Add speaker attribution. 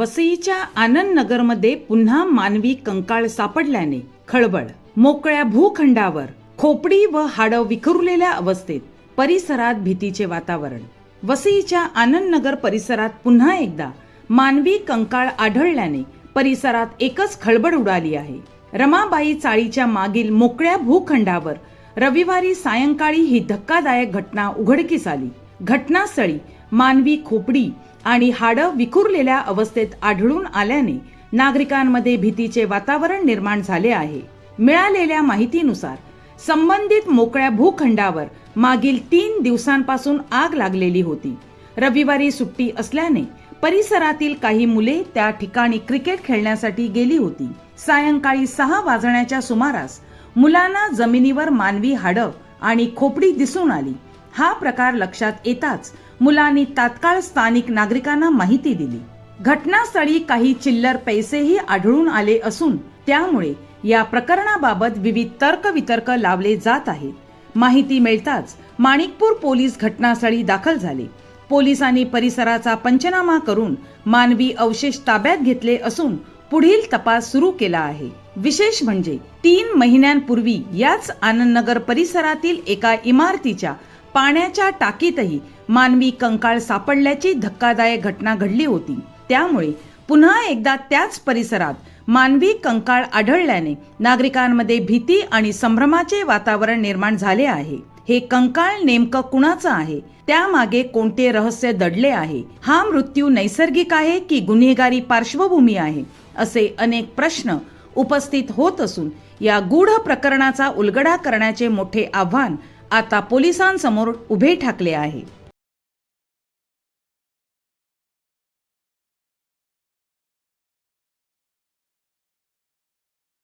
Speaker 1: वसईच्या आनंद नगरमध्ये पुन्हा मानवी कंकाळ सापडल्याने खळबळ. मोकळ्या भूखंडावर खोपडी व हाडं विखुरलेल्या अवस्थेत, परिसरात भीतीचे वातावरण. वसईच्या आनंद नगर परिसरात पुन्हा एकदा मानवी कंकाळ आढळल्याने परिसरात एकच खळबळ उडाली आहे. रमाबाई चाळीच्या मागील मोकळ्या भूखंडावर रविवारी सायंकाळी ही धक्कादायक घटना उघडकीस आली. घटनास्थळी मानवी खोपडी आणि हाडं विखुरलेल्या अवस्थेत आढळून आल्याने नागरिकांमध्ये भीतीचे वातावरण निर्माण झाले आहे. मिळालेल्या माहितीनुसार संबंधित मोकळ्या भूखंडावर मागील 3 दिवसांपासून आग लागलेली होती. रविवारी सुट्टी असल्याने परिसरातील काही मुले त्या ठिकाणी क्रिकेट खेळण्यासाठी गेली होती. सायंकाळी 6 वाजण्याच्या सुमारास मुलांना जमिनीवर मानवी हाडं आणि खोपडी दिसून आली. हा प्रकार लक्षात येताच मुलांनी तात्काळ स्थानिक नागरिकांना माहिती दिली. घटनास्थळी काही चिल्लर पैसेही आढळून आले असून त्यामुळे या प्रकरणाबाबत विविध तर्कवितर्क लावले जात आहेत. माहिती मिळताच माणिकपूर पोलीस घटनास्थळी दाखल झाले. पोलिसांनी परिसराचा पंचनामा करून मानवी अवशेष ताब्यात घेतले असून पुढील तपास सुरू केला आहे. विशेष म्हणजे 3 महिन्यांपूर्वी याच आनंदनगर परिसरातील एका इमारतीच्या पाण्याच्या टाकीतही मानवी कंकाळ सापडल्याची धक्कादायक घटना घडली होती. त्यामुळे पुन्हा एकदा त्याच परिसरात मानवी कंकाळ आढळल्याने नागरिकांमध्ये भीती आणि संभ्रमाचे वातावरण निर्माण झाले आहे. हे कंकाळ नेमकं कुणाचं आहे? त्यामागे कोणते रहस्य दडले आहे? हा मृत्यू नैसर्गिक आहे की गुन्हेगारी पार्श्वभूमी आहे? असे अनेक प्रश्न उपस्थित होत असून या गूढ प्रकरणाचा उलगडा करण्याचे मोठे आव्हान आता पोलिसांसमोर उभे ठाकले आहे.